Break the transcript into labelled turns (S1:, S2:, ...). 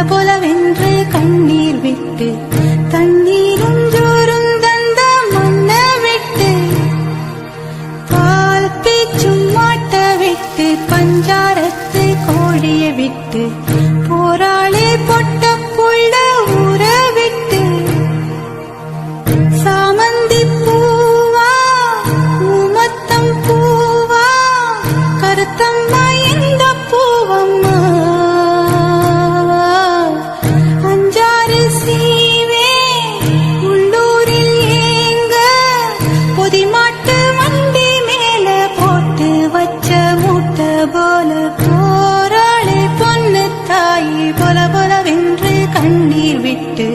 S1: பொலவென்று கண்ணீர் விட்டு தண்ணீரும் ஜோரும் தந்த மண்ண விட்டு பால் பேச்சும் மாட்ட விட்டு பஞ்சாரத்து கோழிய விட்டு போராளி பொட்ட புள்ள ஊற விட்டு சாமந்தி பூவா ஊமத்தம் பூவா கருத்தம்மா இந்த பூவம்மா அஞ்சாறு சீவே உள்ளூரில் ஏங்க பொதிமாட்டு வண்டி மேல போட்டு வச்ச மூட்டை போல போராளி பொண்ணு தாயி பொலவென்று கண்ணீர் விட்டு